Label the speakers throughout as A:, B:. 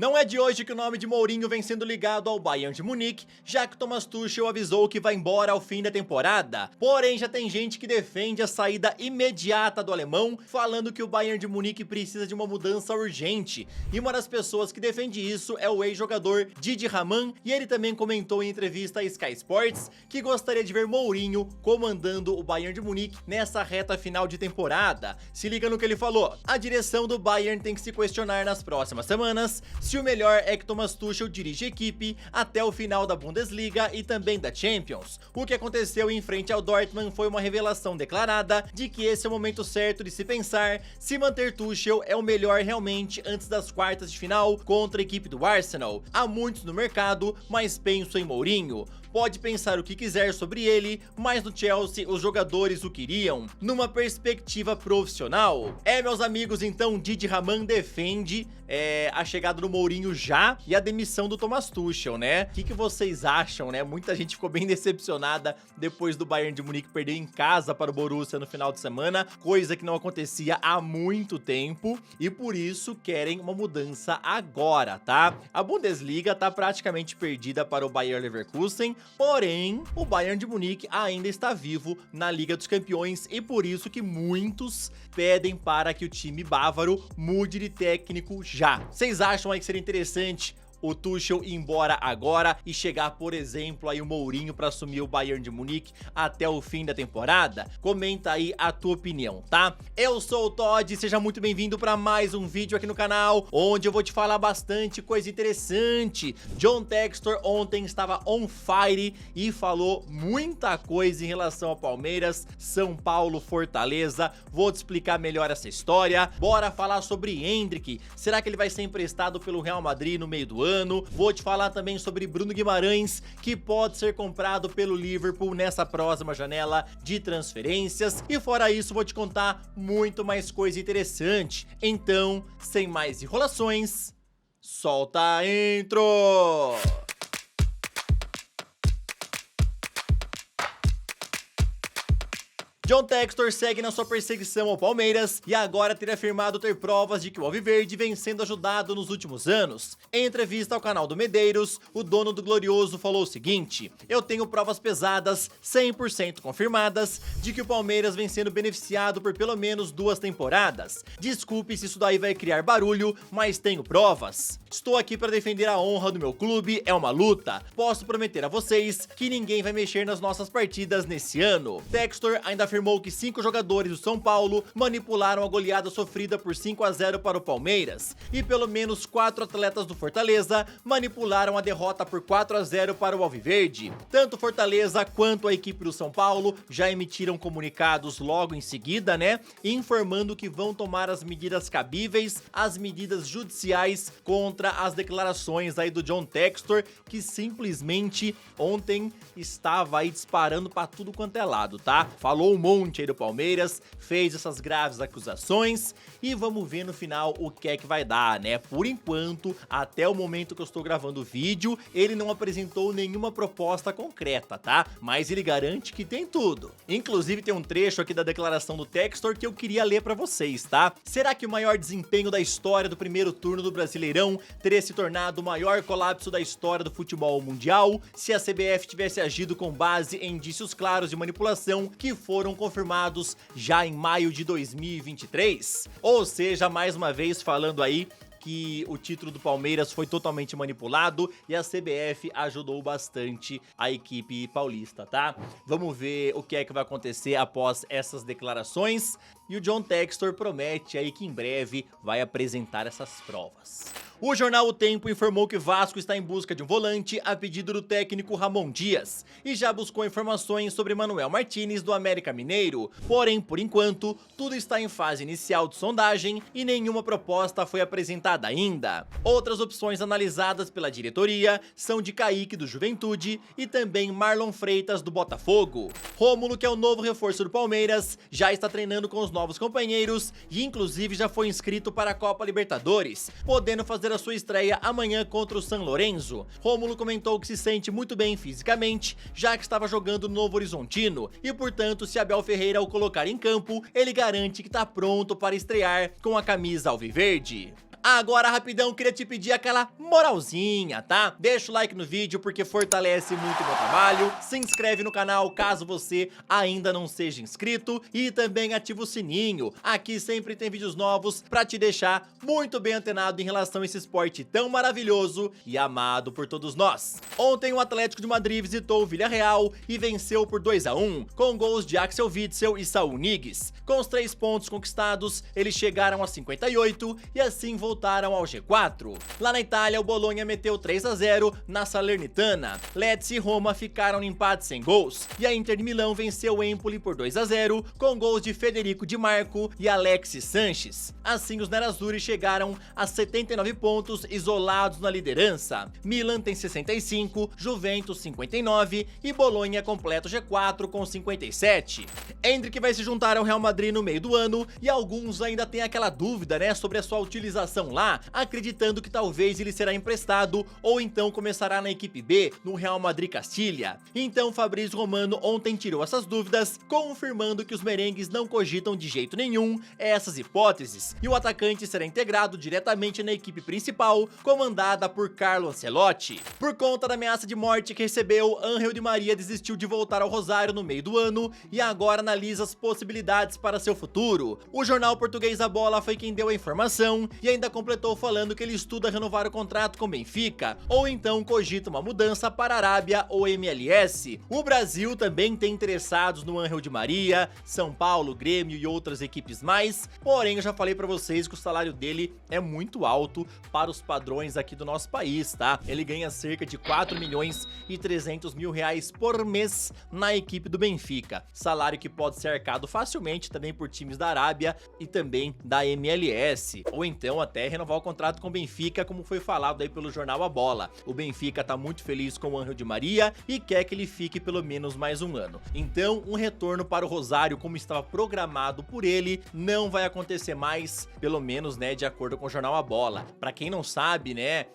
A: Não é de hoje que o nome de Mourinho vem sendo ligado ao Bayern de Munique, já que Thomas Tuchel avisou que vai embora ao fim da temporada. Porém, já tem gente que defende a saída imediata do alemão, falando que o Bayern de Munique precisa de uma mudança urgente. E uma das pessoas que defende isso é o ex-jogador Didi Hamann, e ele também comentou em entrevista à Sky Sports que gostaria de ver Mourinho comandando o Bayern de Munique nessa reta final de temporada. Se liga no que ele falou: a direção do Bayern tem que se questionar nas próximas semanas se o melhor é que Thomas Tuchel dirige a equipe até o final da Bundesliga e também da Champions. O que aconteceu em frente ao Dortmund foi uma revelação declarada de que esse é o momento certo de se pensar se manter Tuchel é o melhor realmente antes das quartas de final contra a equipe do Arsenal. Há muitos no mercado, mas penso em Mourinho. Pode pensar o que quiser sobre ele, mas no Chelsea os jogadores o queriam, numa perspectiva profissional. Meus amigos, então Didi Hamann defende a chegada do Mourinho já e a demissão do Thomas Tuchel, né? O que vocês acham, né? Muita gente ficou bem decepcionada depois do Bayern de Munique perder em casa para o Borussia no final de semana, coisa que não acontecia há muito tempo, e por isso querem uma mudança agora, tá? A Bundesliga tá praticamente perdida para o Bayer Leverkusen, porém, o Bayern de Munique ainda está vivo na Liga dos Campeões e por isso que muitos pedem para que o time bávaro mude de técnico já. Vocês acham aí que seria interessante o Tuchel ir embora agora e chegar, por exemplo, aí o Mourinho para assumir o Bayern de Munique até o fim da temporada? Comenta aí a tua opinião, tá? Eu sou o Todd, seja muito bem-vindo para mais um vídeo aqui no canal, onde eu vou te falar bastante coisa interessante. John Textor ontem estava on fire e falou muita coisa em relação ao Palmeiras, São Paulo, Fortaleza. Vou te explicar melhor essa história. Bora falar sobre Endrick. Será que ele vai ser emprestado pelo Real Madrid no meio do ano? Vou te falar também sobre Bruno Guimarães, que pode ser comprado pelo Liverpool nessa próxima janela de transferências. E fora isso, vou te contar muito mais coisa interessante. Então, sem mais enrolações, solta a intro! John Textor segue na sua perseguição ao Palmeiras e agora teria afirmado ter provas de que o Alviverde vem sendo ajudado nos últimos anos. Em entrevista ao canal do Medeiros, o dono do Glorioso falou o seguinte: eu tenho provas pesadas, 100% confirmadas, de que o Palmeiras vem sendo beneficiado por pelo menos 2 temporadas. Desculpe se isso daí vai criar barulho, mas tenho provas. Estou aqui para defender a honra do meu clube, é uma luta. Posso prometer a vocês que ninguém vai mexer nas nossas partidas nesse ano. Textor ainda afirmou que 5 jogadores do São Paulo manipularam a goleada sofrida por 5-0 para o Palmeiras e pelo menos 4 atletas do Fortaleza manipularam a derrota por 4-0 para o Alviverde. Tanto Fortaleza quanto a equipe do São Paulo já emitiram comunicados logo em seguida, né, informando que vão tomar as medidas cabíveis, as medidas judiciais contra as declarações aí do John Textor, que simplesmente ontem estava aí disparando pra tudo quanto é lado, tá? Falou um monte aí do Palmeiras, fez essas graves acusações e vamos ver no final o que é que vai dar, né? Por enquanto, até o momento que eu estou gravando o vídeo, ele não apresentou nenhuma proposta concreta, tá? Mas ele garante que tem tudo. Inclusive tem um trecho aqui da declaração do Textor que eu queria ler pra vocês, tá? Será que o maior desempenho da história do primeiro turno do Brasileirão teria se tornado o maior colapso da história do futebol mundial se a CBF tivesse agido com base em indícios claros de manipulação que foram confirmados já em maio de 2023? Ou seja, mais uma vez falando aí que o título do Palmeiras foi totalmente manipulado e a CBF ajudou bastante a equipe paulista, tá? Vamos ver o que é que vai acontecer após essas declarações. E o John Textor promete aí que em breve vai apresentar essas provas. O jornal O Tempo informou que Vasco está em busca de um volante a pedido do técnico Ramon Dias e já buscou informações sobre Manuel Martínez do América Mineiro. Porém, por enquanto, tudo está em fase inicial de sondagem e nenhuma proposta foi apresentada ainda. Outras opções analisadas pela diretoria são de Kaique do Juventude e também Marlon Freitas do Botafogo. Rômulo, que é o novo reforço do Palmeiras, já está treinando com os novos companheiros e inclusive já foi inscrito para a Copa Libertadores, podendo fazer a sua estreia amanhã contra o San Lorenzo. Rômulo comentou que se sente muito bem fisicamente, já que estava jogando no Novo Horizontino, e portanto, se Abel Ferreira o colocar em campo, ele garante que está pronto para estrear com a camisa alviverde. Agora, rapidão, queria te pedir aquela moralzinha, tá? Deixa o like no vídeo porque fortalece muito o meu trabalho, se inscreve no canal caso você ainda não seja inscrito e também ativa o sininho. Aqui sempre tem vídeos novos pra te deixar muito bem antenado em relação a esse esporte tão maravilhoso e amado por todos nós. Ontem o Atlético de Madrid visitou o Villarreal e venceu por 2-1, com gols de Axel Witsel e Saúl Ñíguez. Com os 3 pontos conquistados, eles chegaram a 58 e assim voltaram ao G4. Lá na Itália, o Bologna meteu 3-0 na Salernitana. Lecce e Roma ficaram no empate sem gols, e a Inter de Milão venceu o Empoli por 2-0, com gols de Federico Di Marco e Alexis Sanches. Assim, os nerazzurri chegaram a 79 pontos isolados na liderança. Milan tem 65, Juventus 59 e Bologna completa o G4 com 57. Endrick vai se juntar ao Real Madrid no meio do ano e alguns ainda têm aquela dúvida, né, sobre a sua utilização lá, acreditando que talvez ele será emprestado ou então começará na equipe B no Real Madrid Castilha. Então Fabrício Romano ontem tirou essas dúvidas, confirmando que os merengues não cogitam de jeito nenhum essas hipóteses e o atacante será integrado diretamente na equipe principal, comandada por Carlo Ancelotti. Por conta da ameaça de morte que recebeu, Ángel Di Maria desistiu de voltar ao Rosário no meio do ano e agora analisa as possibilidades para seu futuro. O jornal português A Bola foi quem deu a informação e ainda completou falando que ele estuda renovar o contrato com Benfica ou então cogita uma mudança para a Arábia ou MLS. O Brasil também tem interessados no Ángel Di Maria, São Paulo, Grêmio e outras equipes mais, porém eu já falei pra vocês que o salário dele é muito alto para os padrões aqui do nosso país, tá? Ele ganha cerca de 4 milhões e 300 mil reais por mês na equipe do Benfica, salário que pode ser arcado facilmente também por times da Arábia e também da MLS, ou então até renovar o contrato com o Benfica, como foi falado aí pelo jornal A Bola. O Benfica tá muito feliz com o Ángel Di Maria e quer que ele fique pelo menos mais um ano. Então, um retorno para o Rosário como estava programado por ele não vai acontecer mais, pelo menos, né, de acordo com o jornal A Bola. Pra quem não sabe, né,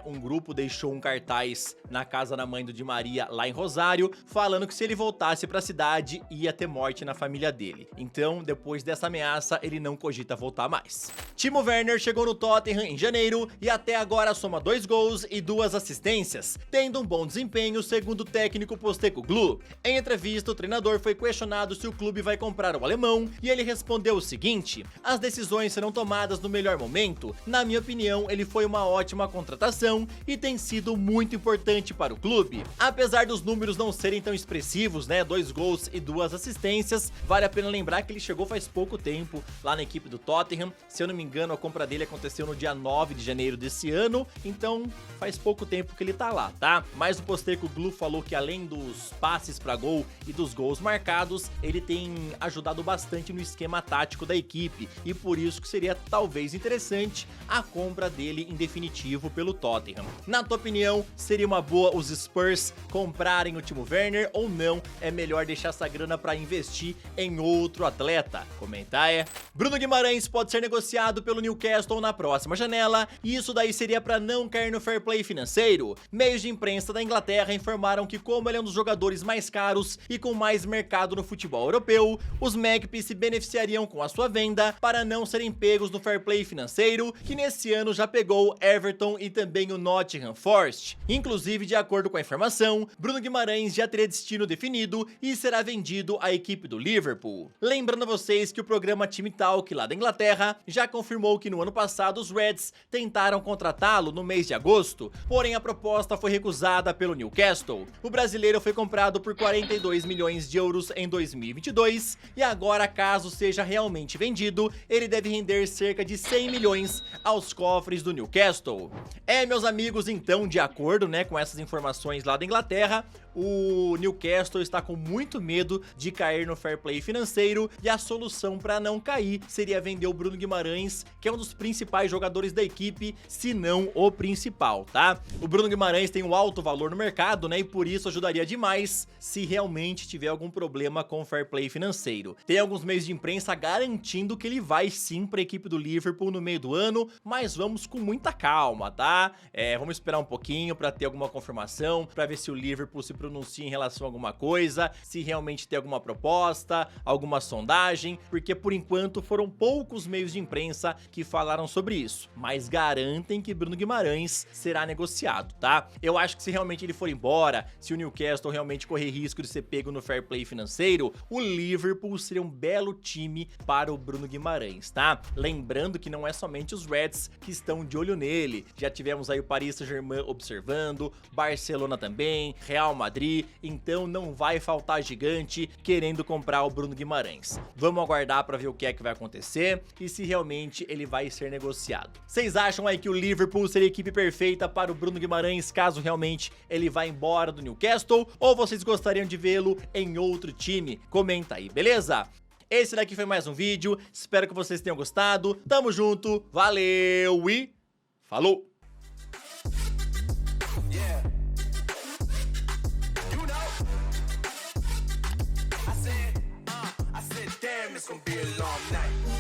A: um grupo deixou um cartaz na casa da mãe do Di Maria lá em Rosário, falando que se ele voltasse pra cidade ia ter morte na família dele. Então, depois dessa ameaça, ele não cogita voltar mais. Timo Werner chegou no Tottenham em janeiro e até agora soma 2 gols e 2 assistências, tendo um bom desempenho segundo o técnico Postecoglou. Em entrevista, o treinador foi questionado se o clube vai comprar o alemão e ele respondeu o seguinte: as decisões serão tomadas no melhor momento. Na minha opinião, ele foi uma ótima contratação e tem sido muito importante para o clube. Apesar dos números não serem tão expressivos, né, 2 gols e 2 assistências, vale a pena lembrar que ele chegou faz pouco tempo lá na equipe do Tottenham. Se eu não me engano, a compra dele aconteceu no dia 9 de janeiro desse ano, então faz pouco tempo que ele tá lá, tá? Mas o Postecoglou falou que além dos passes para gol e dos gols marcados, ele tem ajudado bastante no esquema tático da equipe e por isso que seria talvez interessante a compra dele em definitivo pelo Tottenham. Na tua opinião, seria uma boa os Spurs comprarem o Timo Werner ou não? É melhor deixar essa grana para investir em outro atleta? Comenta aí. Bruno Guimarães pode ser negociado pelo Newcastle na próxima janela e isso daí seria para não cair no fair play financeiro. Meios de imprensa da Inglaterra informaram que como ele é um dos jogadores mais caros e com mais mercado no futebol europeu, os Magpies se beneficiariam com a sua venda para não serem pegos no fair play financeiro, que nesse ano já pegou Everton e também o Nottingham Forest. Inclusive, de acordo com a informação, Bruno Guimarães já teria destino definido e será vendido à equipe do Liverpool. Lembrando a vocês que o programa Team Talk lá da Inglaterra já confirmou que no ano passado os Reds tentaram contratá-lo no mês de agosto, porém a proposta foi recusada pelo Newcastle. O brasileiro foi comprado por 42 milhões de euros em 2022 e agora, caso seja realmente vendido, ele deve render cerca de 100 milhões aos cofres do Newcastle. Meus amigos, então, de acordo, né, com essas informações lá da Inglaterra, o Newcastle está com muito medo de cair no fair play financeiro e a solução para não cair seria vender o Bruno Guimarães, que é um dos principais jogadores da equipe, se não o principal, tá? O Bruno Guimarães tem um alto valor no mercado, né, e por isso ajudaria demais se realmente tiver algum problema com o fair play financeiro. Tem alguns meios de imprensa garantindo que ele vai sim para a equipe do Liverpool no meio do ano, mas vamos com muita calma, tá? Vamos esperar um pouquinho para ter alguma confirmação, para ver se o Liverpool se pronuncia em relação a alguma coisa, se realmente tem alguma proposta, alguma sondagem, porque por enquanto foram poucos meios de imprensa que falaram falaram sobre isso, mas garantem que Bruno Guimarães será negociado, tá? Eu acho que se realmente ele for embora, se o Newcastle realmente correr risco de ser pego no fair play financeiro, o Liverpool seria um belo time para o Bruno Guimarães, tá? Lembrando que não é somente os Reds que estão de olho nele, já tivemos aí o Paris Saint-Germain observando, Barcelona também, Real Madrid, então não vai faltar gigante querendo comprar o Bruno Guimarães. Vamos aguardar para ver o que é que vai acontecer e se realmente ele vai ser negociado. Vocês acham aí que o Liverpool seria a equipe perfeita para o Bruno Guimarães caso realmente ele vá embora do Newcastle, ou vocês gostariam de vê-lo em outro time? Comenta aí, beleza? Esse daqui foi mais um vídeo, espero que vocês tenham gostado, tamo junto, valeu e falou! It's gonna be a long night.